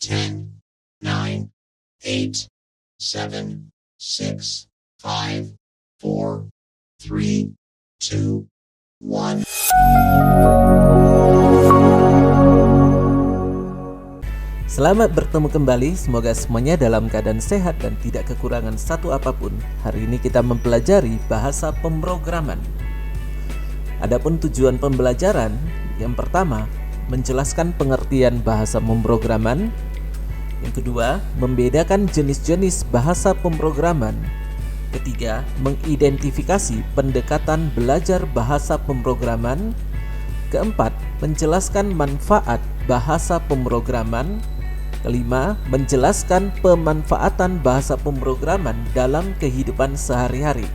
10, 9, 8, 7, 6, 5, 4, 3, 2, 1. Selamat bertemu kembali, semoga semuanya dalam keadaan sehat dan tidak kekurangan satu apapun. Hari ini kita mempelajari bahasa pemrograman. Adapun tujuan pembelajaran, yang pertama, menjelaskan pengertian bahasa pemrograman. Yang kedua, membedakan jenis-jenis bahasa pemrograman. Ketiga, mengidentifikasi pendekatan belajar bahasa pemrograman. Keempat, menjelaskan manfaat bahasa pemrograman. Kelima, menjelaskan pemanfaatan bahasa pemrograman dalam kehidupan sehari-hari.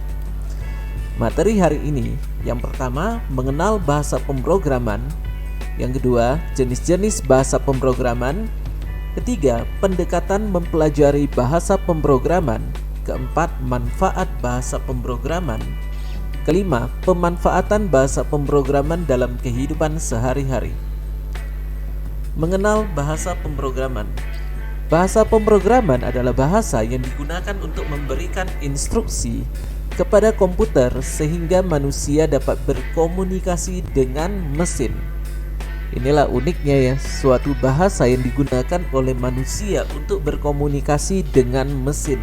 Materi hari ini, yang pertama, mengenal bahasa pemrograman. Yang kedua, jenis-jenis bahasa pemrograman. Ketiga, pendekatan mempelajari bahasa pemrograman. Keempat, manfaat bahasa pemrograman. Kelima, pemanfaatan bahasa pemrograman dalam kehidupan sehari-hari. Mengenal bahasa pemrograman. Bahasa pemrograman adalah bahasa yang digunakan untuk memberikan instruksi kepada komputer sehingga manusia dapat berkomunikasi dengan mesin. Inilah uniknya ya, suatu bahasa yang digunakan oleh manusia untuk berkomunikasi dengan mesin.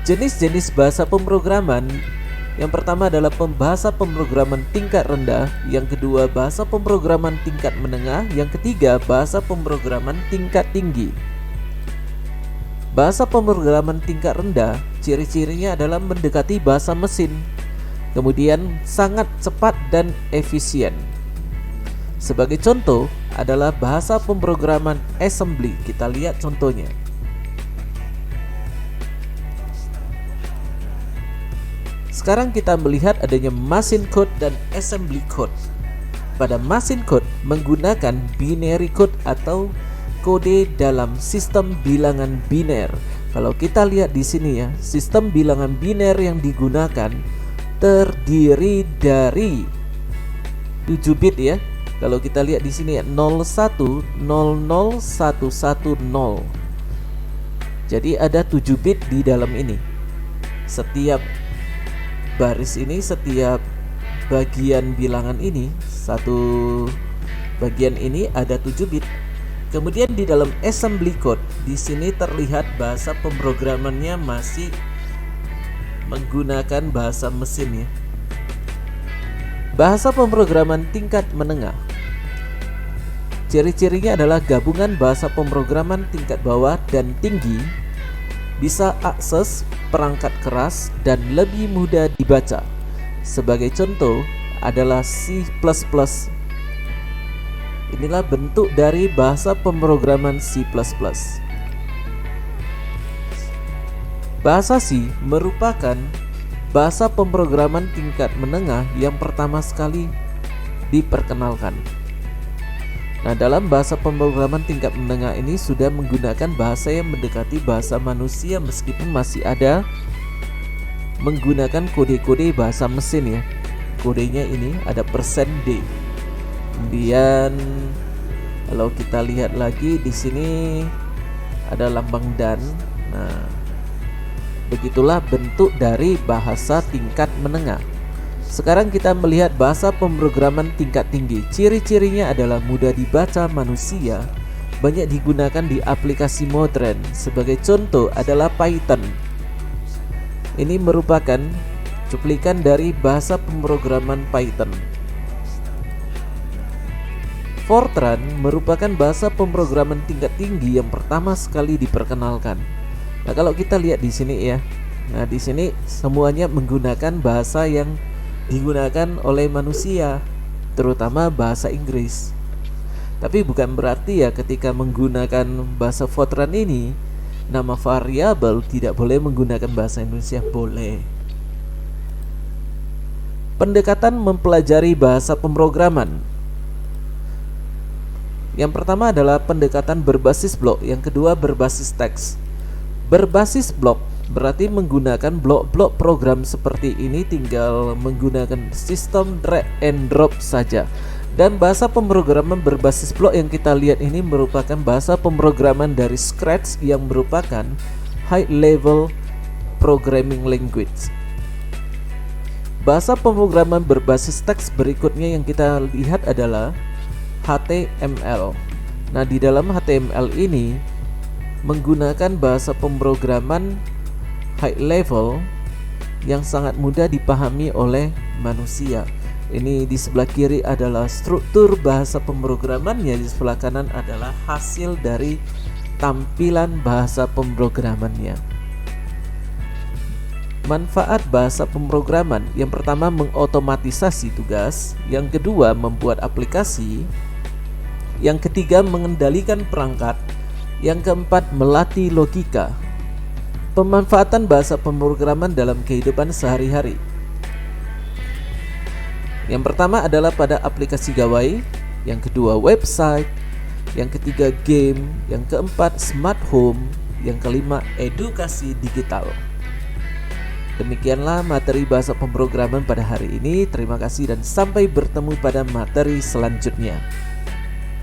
Jenis-jenis bahasa pemrograman. Yang pertama adalah bahasa pemrograman tingkat rendah, yang kedua bahasa pemrograman tingkat menengah, yang ketiga bahasa pemrograman tingkat tinggi. Bahasa pemrograman tingkat rendah, ciri-cirinya adalah mendekati bahasa mesin, kemudian sangat cepat dan efisien. Sebagai contoh adalah bahasa pemrograman assembly. Kita lihat contohnya. Sekarang kita melihat adanya machine code dan assembly code. Pada machine code menggunakan binary code atau kode dalam sistem bilangan biner. Kalau kita lihat di sini ya, sistem bilangan biner yang digunakan terdiri dari 7 bit ya. Kalau kita lihat di sini ya, 01001110. Jadi ada 7 bit di dalam ini. Setiap baris ini, setiap bagian bilangan ini, satu bagian ini ada 7 bit. Kemudian di dalam assembly code, di sini terlihat bahasa pemrogramannya masih menggunakan bahasa mesin ya. Bahasa pemrograman tingkat menengah. Ciri-cirinya adalah gabungan bahasa pemrograman tingkat bawah dan tinggi, bisa akses perangkat keras dan lebih mudah dibaca. Sebagai contoh adalah C++. Inilah bentuk dari bahasa pemrograman C++. Bahasa C merupakan bahasa pemrograman tingkat menengah yang pertama sekali diperkenalkan. Nah, dalam bahasa pemrograman tingkat menengah ini sudah menggunakan bahasa yang mendekati bahasa manusia meskipun masih ada menggunakan kode-kode bahasa mesin ya. Kodenya ini ada %D. Kemudian kalau kita lihat lagi di sini ada lambang dan. Nah, begitulah bentuk dari bahasa tingkat menengah. Sekarang kita melihat bahasa pemrograman tingkat tinggi. Ciri-cirinya adalah mudah dibaca manusia, banyak digunakan di aplikasi modern. Sebagai contoh adalah Python. Ini merupakan cuplikan dari bahasa pemrograman Python. Fortran merupakan bahasa pemrograman tingkat tinggi yang pertama sekali diperkenalkan. Nah, kalau kita lihat di sini ya. Nah, di sini semuanya menggunakan bahasa yang digunakan oleh manusia, terutama bahasa Inggris. Tapi bukan berarti ya ketika menggunakan bahasa Fortran ini, nama variabel tidak boleh menggunakan bahasa Indonesia, boleh. Pendekatan mempelajari bahasa pemrograman. Yang pertama adalah pendekatan berbasis blok, yang kedua berbasis teks. Berbasis blok berarti menggunakan blok-blok program seperti ini, tinggal menggunakan sistem drag and drop saja. Dan bahasa pemrograman berbasis blok yang kita lihat ini merupakan bahasa pemrograman dari Scratch yang merupakan high level programming language. Bahasa pemrograman berbasis teks berikutnya yang kita lihat adalah HTML. Nah, di dalam HTML ini menggunakan bahasa pemrograman high level yang sangat mudah dipahami oleh manusia. Ini di sebelah kiri adalah struktur bahasa pemrogramannya, di sebelah kanan adalah hasil dari tampilan bahasa pemrogramannya. Manfaat bahasa pemrograman: yang pertama, mengotomatisasi tugas; yang kedua, membuat aplikasi; yang ketiga, mengendalikan perangkat; yang keempat, melatih logika. Pemanfaatan bahasa pemrograman dalam kehidupan sehari-hari. Yang pertama adalah pada aplikasi gawai, yang kedua website, yang ketiga game, yang keempat smart home, yang kelima edukasi digital. Demikianlah materi bahasa pemrograman pada hari ini. Terima kasih dan sampai bertemu pada materi selanjutnya.